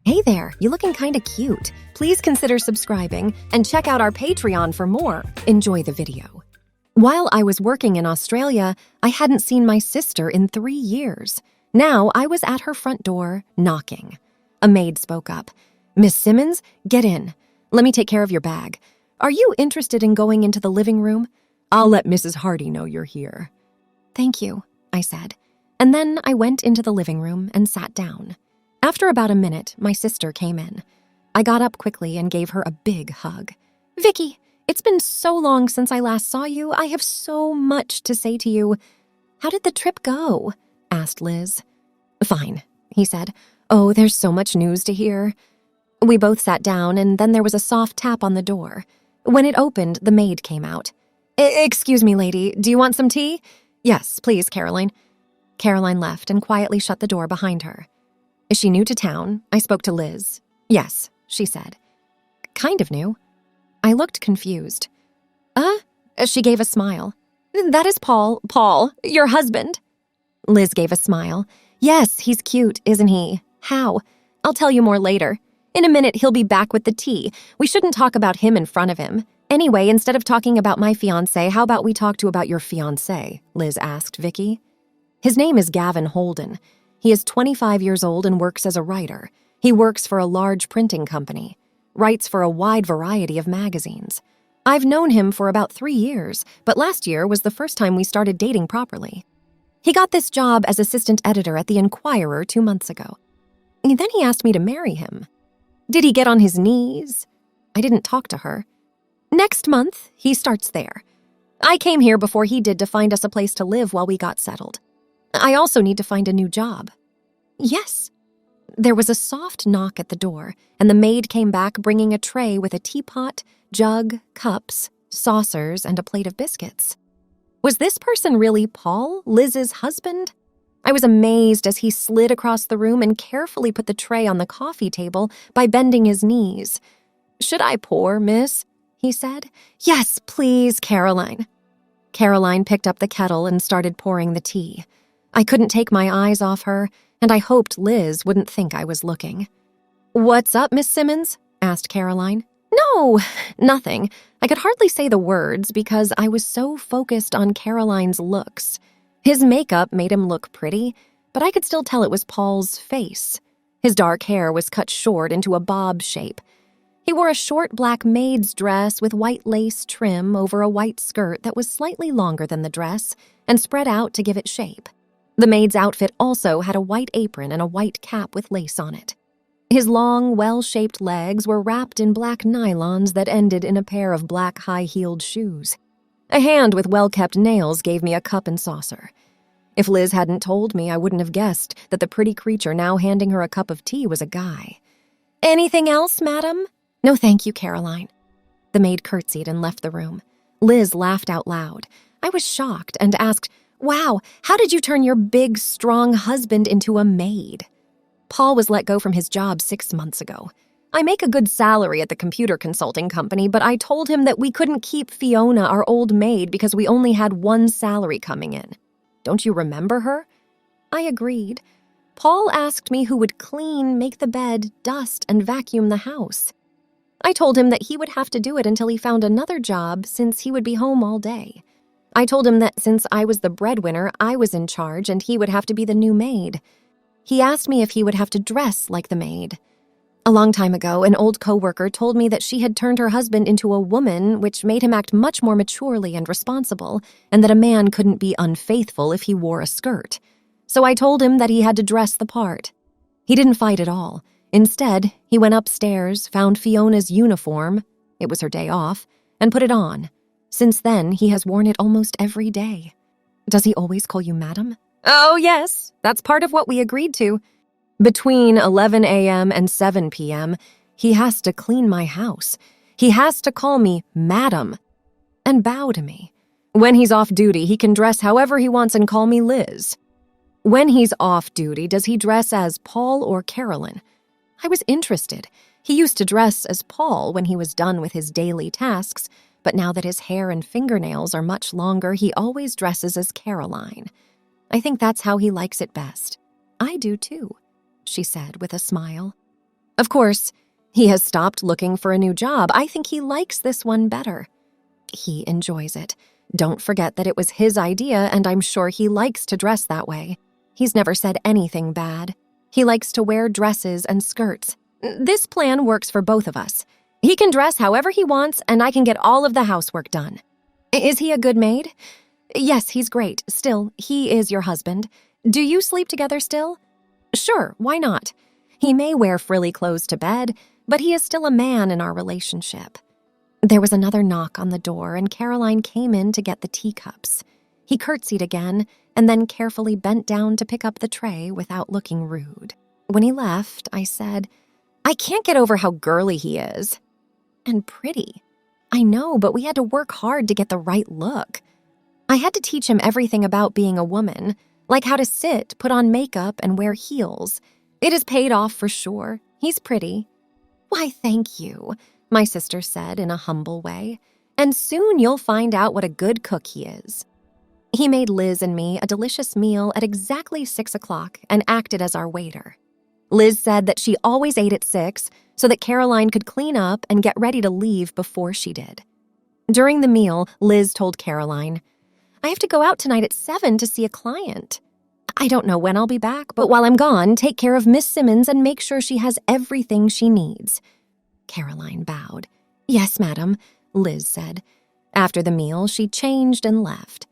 Hey there, you looking kinda cute. Please consider subscribing and check out our Patreon for more. Enjoy the video. While I was working in Australia, I hadn't seen my sister in 3 years. Now I was at her front door, knocking. A maid spoke up. "Miss Simmons, get in. Let me take care of your bag. Are you interested in going into the living room? I'll let Mrs. Hardy know you're here." "Thank you," I said. And then I went into the living room and sat down. After about a minute, my sister came in. I got up quickly and gave her a big hug. "Vicky, it's been so long since I last saw you. I have so much to say to you." "How did the trip go?" asked Liz. "Fine," he said. "Oh, there's so much news to hear." We both sat down, and then there was a soft tap on the door. When it opened, the maid came out. "Excuse me, lady, do you want some tea?" "Yes, please, Caroline." Caroline left and quietly shut the door behind her. "Is she new to town?" I spoke to Liz. "Yes," she said. "Kind of new." I looked confused. She gave a smile. "That is Paul, your husband." Liz gave a smile. "Yes, he's cute, isn't he? How? I'll tell you more later. In a minute, he'll be back with the tea. We shouldn't talk about him in front of him. Anyway, instead of talking about my fiancé, how about we talk about your fiancé?" Liz asked Vicky. "His name is Gavin Holden. He is 25 years old and works as a writer. He works for a large printing company, writes for a wide variety of magazines. I've known him for about 3 years, but last year was the first time we started dating properly. He got this job as assistant editor at the Enquirer 2 months ago. Then he asked me to marry him. Did he get on his knees? I didn't talk to her. Next month, he starts there. I came here before he did to find us a place to live while we got settled. I also need to find a new job." "Yes." There was a soft knock at the door, and the maid came back bringing a tray with a teapot, jug, cups, saucers, and a plate of biscuits. Was this person really Paul, Liz's husband? I was amazed as he slid across the room and carefully put the tray on the coffee table by bending his knees. "Should I pour, miss?" he said. "Yes, please, Caroline." Caroline picked up the kettle and started pouring the tea. I couldn't take my eyes off her, and I hoped Liz wouldn't think I was looking. "What's up, Miss Simmons?" asked Caroline. "No, nothing." I could hardly say the words because I was so focused on Caroline's looks. His makeup made him look pretty, but I could still tell it was Paul's face. His dark hair was cut short into a bob shape. He wore a short black maid's dress with white lace trim over a white skirt that was slightly longer than the dress and spread out to give it shape. The maid's outfit also had a white apron and a white cap with lace on it. His long, well-shaped legs were wrapped in black nylons that ended in a pair of black high-heeled shoes. A hand with well-kept nails gave me a cup and saucer. If Liz hadn't told me, I wouldn't have guessed that the pretty creature now handing her a cup of tea was a guy. "Anything else, madam?" "No, thank you, Caroline." The maid curtsied and left the room. Liz laughed out loud. I was shocked and asked, "Wow, how did you turn your big, strong husband into a maid?" "Paul was let go from his job 6 months ago. I make a good salary at the computer consulting company, but I told him that we couldn't keep Fiona, our old maid, because we only had 1 salary coming in. Don't you remember her?" I agreed. Paul asked me who would clean, make the bed, dust, and vacuum the house. I told him that he would have to do it until he found another job since he would be home all day. I told him that since I was the breadwinner, I was in charge and he would have to be the new maid. He asked me if he would have to dress like the maid. A long time ago, an old coworker told me that she had turned her husband into a woman, which made him act much more maturely and responsible, and that a man couldn't be unfaithful if he wore a skirt. So I told him that he had to dress the part. He didn't fight at all. Instead, he went upstairs, found Fiona's uniform, it was her day off, and put it on. Since then, he has worn it almost every day. "Does he always call you madam?" "Oh, yes. That's part of what we agreed to. Between 11 a.m. and 7 p.m., he has to clean my house. He has to call me madam and bow to me. When he's off duty, he can dress however he wants and call me Liz. When he's off duty, does he dress as Paul or Carolyn?" I was interested. He used to dress as Paul when he was done with his daily tasks, but now that his hair and fingernails are much longer, he always dresses as Caroline. I think that's how he likes it best. "I do too," she said with a smile. Of course, he has stopped looking for a new job. I think he likes this one better. He enjoys it. Don't forget that it was his idea, and I'm sure he likes to dress that way. He's never said anything bad. He likes to wear dresses and skirts. This plan works for both of us. He can dress however he wants, and I can get all of the housework done. Is he a good maid? Yes, he's great. Still, he is your husband. Do you sleep together still? Sure, why not? He may wear frilly clothes to bed, but he is still a man in our relationship. There was another knock on the door, and Caroline came in to get the teacups. He curtsied again, and then carefully bent down to pick up the tray without looking rude. When he left, I said, I can't get over how girly he is. And pretty. I know, but we had to work hard to get the right look. I had to teach him everything about being a woman, like how to sit, put on makeup, and wear heels. It has paid off for sure. He's pretty. Why, thank you, my sister said in a humble way. And soon you'll find out what a good cook he is. He made Liz and me a delicious meal at exactly 6 o'clock and acted as our waiter. Liz said that she always ate at 6 so that Caroline could clean up and get ready to leave before she did. During the meal, Liz told Caroline, I have to go out tonight at 7 to see a client. I don't know when I'll be back, but while I'm gone, take care of Miss Simmons and make sure she has everything she needs. Caroline bowed. Yes, madam, Liz said. After the meal, she changed and left.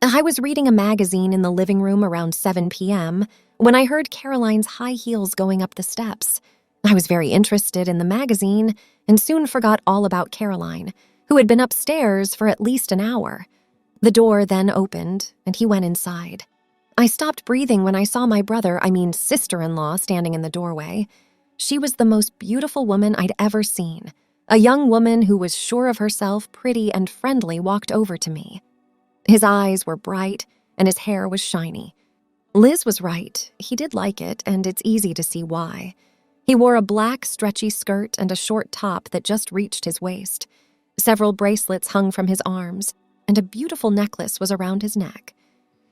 I was reading a magazine in the living room around 7 p.m. when I heard Caroline's high heels going up the steps. I was very interested in the magazine and soon forgot all about Caroline, who had been upstairs for at least an hour. The door then opened, and he went inside. I stopped breathing when I saw my sister-in-law, standing in the doorway. She was the most beautiful woman I'd ever seen. A young woman who was sure of herself, pretty and friendly, walked over to me. His eyes were bright, and his hair was shiny. Liz was right. He did like it, and it's easy to see why. He wore a black, stretchy skirt and a short top that just reached his waist. Several bracelets hung from his arms, and a beautiful necklace was around his neck.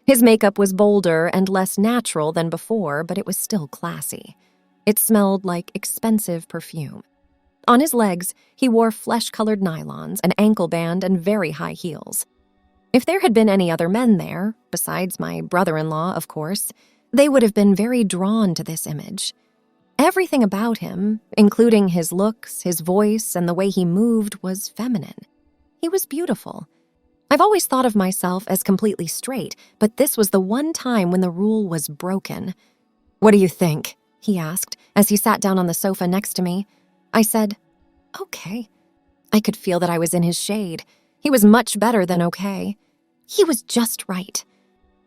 His makeup was bolder and less natural than before, but it was still classy. It smelled like expensive perfume. On his legs, he wore flesh-colored nylons, an ankle band, and very high heels. If there had been any other men there, besides my brother-in-law, of course, they would have been very drawn to this image. Everything about him, including his looks, his voice, and the way he moved, was feminine. He was beautiful. I've always thought of myself as completely straight, but this was the one time when the rule was broken. What do you think? He asked as he sat down on the sofa next to me. I said, okay. I could feel that I was in his shade. He was much better than okay. He was just right.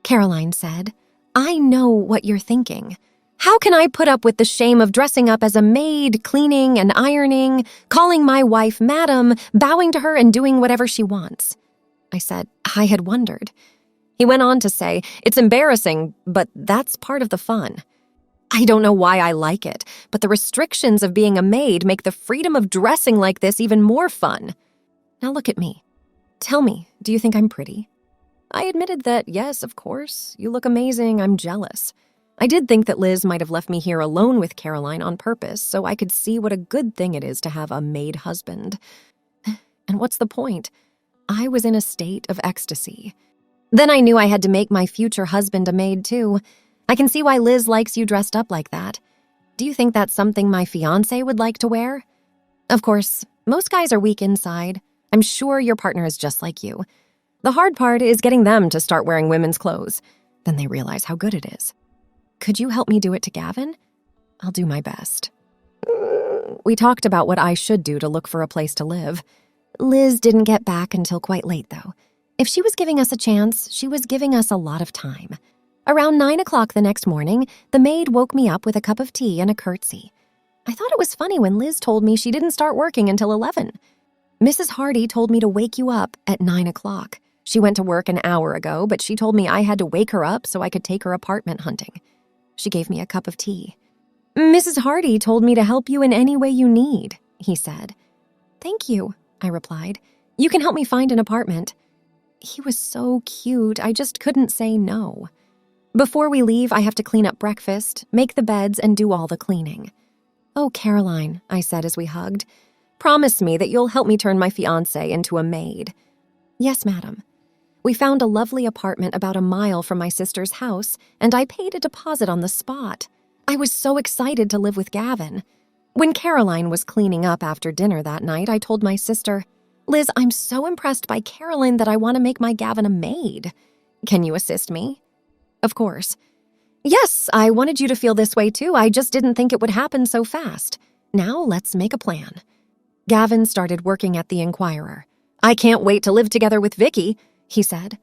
Caroline said, I know what you're thinking. How can I put up with the shame of dressing up as a maid, cleaning and ironing, calling my wife madam, bowing to her and doing whatever she wants? I said, I had wondered. He went on to say, it's embarrassing, but that's part of the fun. I don't know why I like it, but the restrictions of being a maid make the freedom of dressing like this even more fun. Now look at me. Tell me, do you think I'm pretty? I admitted that, yes, of course, you look amazing, I'm jealous. I did think that Liz might have left me here alone with Caroline on purpose so I could see what a good thing it is to have a maid husband. And what's the point? I was in a state of ecstasy. Then I knew I had to make my future husband a maid too. I can see why Liz likes you dressed up like that. Do you think that's something my fiancé would like to wear? Of course, most guys are weak inside. I'm sure your partner is just like you. The hard part is getting them to start wearing women's clothes. Then they realize how good it is. Could you help me do it to Gavin? I'll do my best. We talked about what I should do to look for a place to live. Liz didn't get back until quite late, though. If she was giving us a chance, she was giving us a lot of time. Around 9 o'clock the next morning, the maid woke me up with a cup of tea and a curtsy. I thought it was funny when Liz told me she didn't start working until 11. Mrs. Hardy told me to wake you up at 9 o'clock. She went to work an hour ago, but she told me I had to wake her up so I could take her apartment hunting. She gave me a cup of tea. Mrs. Hardy told me to help you in any way you need, he said. Thank you, I replied. You can help me find an apartment. He was so cute, I just couldn't say no. Before we leave, I have to clean up breakfast, make the beds, and do all the cleaning. "Oh, Caroline," I said as we hugged, "promise me that you'll help me turn my fiancé into a maid." "Yes, madam." We found a lovely apartment about a mile from my sister's house, and I paid a deposit on the spot. I was so excited to live with Gavin. When Caroline was cleaning up after dinner that night, I told my sister, "Liz, I'm so impressed by Caroline that I want to make my Gavin a maid. Can you assist me?" "Of course." "Yes, I wanted you to feel this way too. I just didn't think it would happen so fast. Now let's make a plan." Gavin started working at the Inquirer. "I can't wait to live together with Vicky," he said.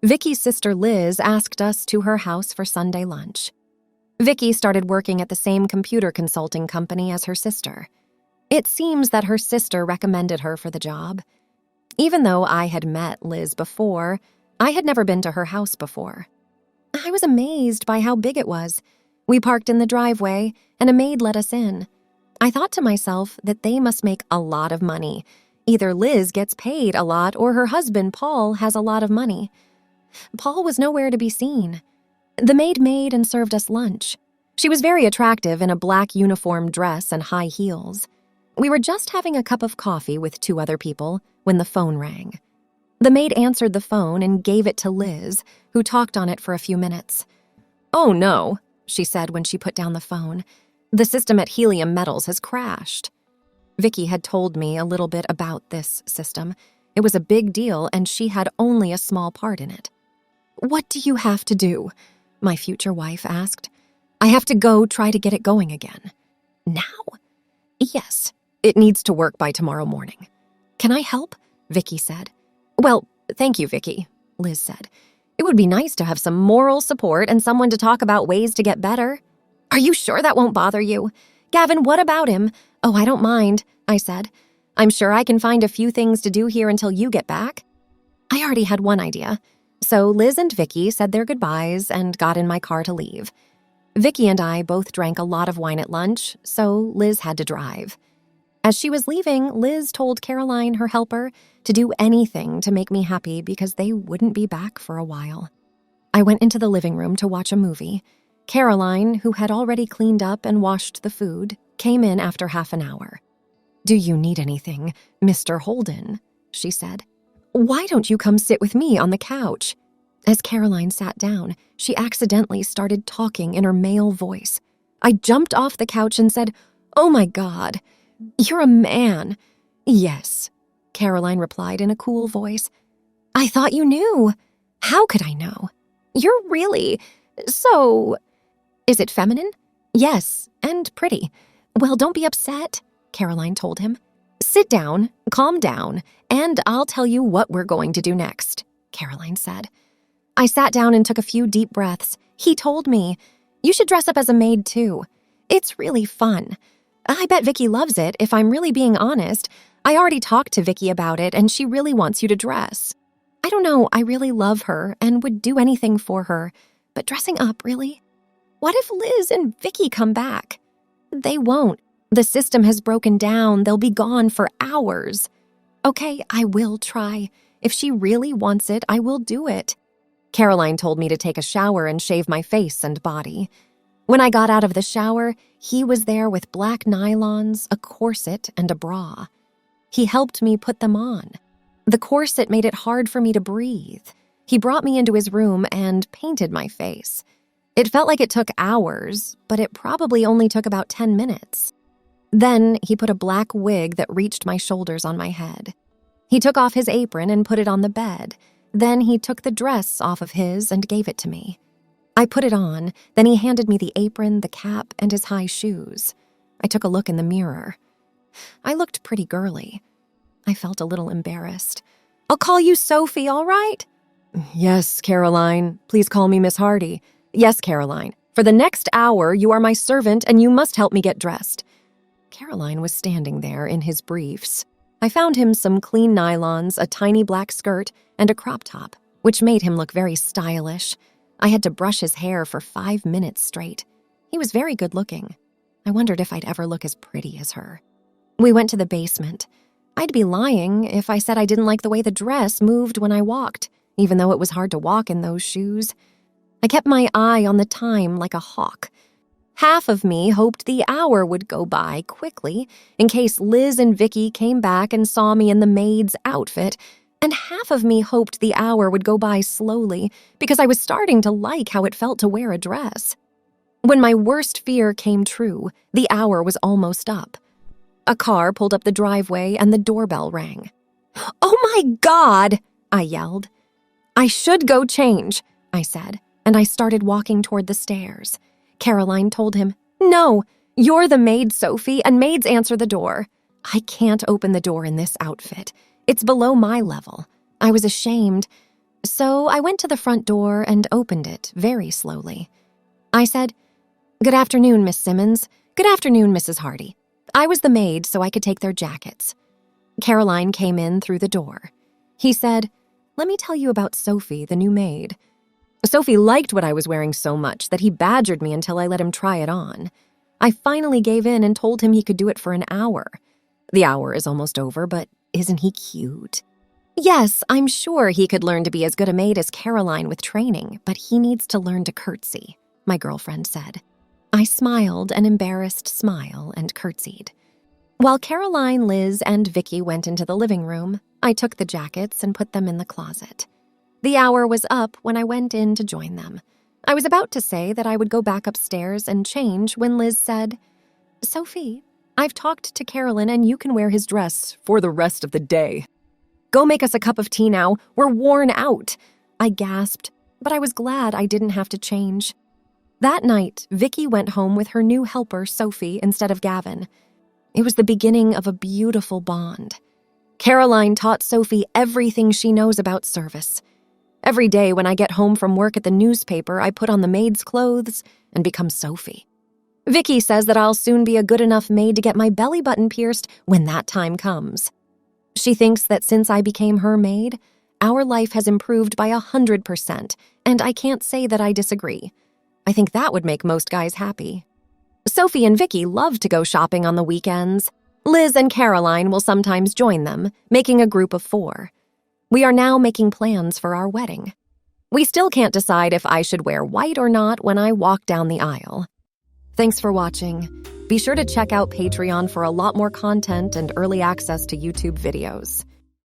Vicky's sister Liz asked us to her house for Sunday lunch. Vicky started working at the same computer consulting company as her sister. It seems that her sister recommended her for the job. Even though I had met Liz before, I had never been to her house before. I was amazed by how big it was. We parked in the driveway, and a maid let us in. I thought to myself that they must make a lot of money. Either Liz gets paid a lot or her husband, Paul, has a lot of money. Paul was nowhere to be seen. The maid made and served us lunch. She was very attractive in a black uniform dress and high heels. We were just having a cup of coffee with 2 other people when the phone rang. The maid answered the phone and gave it to Liz, who talked on it for a few minutes. "Oh no," she said when she put down the phone. "The system at Helium Metals has crashed." Vicky had told me a little bit about this system. It was a big deal, and she had only a small part in it. "What do you have to do?" my future wife asked. "I have to go try to get it going again." "Now?" "Yes, it needs to work by tomorrow morning." "Can I help?" Vicky said. "Well, thank you, Vicky," Liz said. "It would be nice to have some moral support and someone to talk about ways to get better." "Are you sure that won't bother you?" "Gavin, what about him?" "Oh, I don't mind," I said. "I'm sure I can find a few things to do here until you get back." I already had one idea. So Liz and Vicky said their goodbyes and got in my car to leave. Vicky and I both drank a lot of wine at lunch, so Liz had to drive. As she was leaving, Liz told Caroline, her helper, to do anything to make me happy because they wouldn't be back for a while. I went into the living room to watch a movie. Caroline, who had already cleaned up and washed the food, came in after half an hour. "Do you need anything, Mr. Holden?" she said. "Why don't you come sit with me on the couch?" As Caroline sat down, she accidentally started talking in her male voice. I jumped off the couch and said, "Oh my God, you're a man." "Yes," Caroline replied in a cool voice. "I thought you knew." "How could I know?" "You're really so... Is it feminine?" "Yes, and pretty." "Well, don't be upset," Caroline told him. "Sit down, calm down, and I'll tell you what we're going to do next," Caroline said. I sat down and took a few deep breaths. He told me, "You should dress up as a maid too. It's really fun." I bet Vicky loves it, if I'm really being honest. I already talked to Vicky about it, and she really wants you to dress. I don't know, I really love her and would do anything for her, but dressing up, really? What if Liz and Vicky come back? They won't. The system has broken down. They'll be gone for hours. Okay, I will try. If she really wants it, I will do it. Caroline told me to take a shower and shave my face and body. When I got out of the shower, he was there with black nylons, a corset, and a bra. He helped me put them on. The corset made it hard for me to breathe. He brought me into his room and painted my face. It felt like it took hours, but it probably only took about 10 minutes. Then he put a black wig that reached my shoulders on my head. He took off his apron and put it on the bed. Then he took the dress off of his and gave it to me. I put it on, then he handed me the apron, the cap, and his high shoes. I took a look in the mirror. I looked pretty girly. I felt a little embarrassed. "I'll call you Sophie, all right?" "Yes, Caroline. Please call me Miss Hardy." "Yes, Caroline. For the next hour, you are my servant and you must help me get dressed." Caroline was standing there in his briefs. I found him some clean nylons, a tiny black skirt, and a crop top, which made him look very stylish. I had to brush his hair for 5 minutes straight. He was very good looking. I wondered if I'd ever look as pretty as her. We went to the basement. I'd be lying if I said I didn't like the way the dress moved when I walked, even though it was hard to walk in those shoes. I kept my eye on the time like a hawk. Half of me hoped the hour would go by quickly in case Liz and Vicky came back and saw me in the maid's outfit, and half of me hoped the hour would go by slowly because I was starting to like how it felt to wear a dress. When my worst fear came true, the hour was almost up. A car pulled up the driveway and the doorbell rang. "Oh my God!" I yelled. "I should go change," I said, and I started walking toward the stairs. Caroline told him, "No, you're the maid, Sophie, and maids answer the door." I can't open the door in this outfit. It's below my level. I was ashamed, so I went to the front door and opened it very slowly. I said, "Good afternoon, Miss Simmons. Good afternoon, Mrs. Hardy." I was the maid, so I could take their jackets. Caroline came in through the door. He said, "Let me tell you about Sophie, the new maid." Sophie liked what I was wearing so much that he badgered me until I let him try it on. I finally gave in and told him he could do it for an hour. The hour is almost over, but isn't he cute? Yes, I'm sure he could learn to be as good a maid as Caroline with training, but he needs to learn to curtsy, my girlfriend said. I smiled an embarrassed smile and curtsied. While Caroline, Liz, and Vicky went into the living room, I took the jackets and put them in the closet. The hour was up when I went in to join them. I was about to say that I would go back upstairs and change when Liz said, "Sophie, I've talked to Carolyn and you can wear his dress for the rest of the day. Go make us a cup of tea now. We're worn out." I gasped, but I was glad I didn't have to change. That night, Vicky went home with her new helper, Sophie, instead of Gavin. It was the beginning of a beautiful bond. Caroline taught Sophie everything she knows about service. Every day when I get home from work at the newspaper, I put on the maid's clothes and become Sophie. Vicky says that I'll soon be a good enough maid to get my belly button pierced when that time comes. She thinks that since I became her maid, our life has improved by 100%, and I can't say that I disagree. I think that would make most guys happy. Sophie and Vicky love to go shopping on the weekends. Liz and Caroline will sometimes join them, making a group of 4. We are now making plans for our wedding. We still can't decide if I should wear white or not when I walk down the aisle. Thanks for watching. Be sure to check out Patreon for a lot more content and early access to YouTube videos.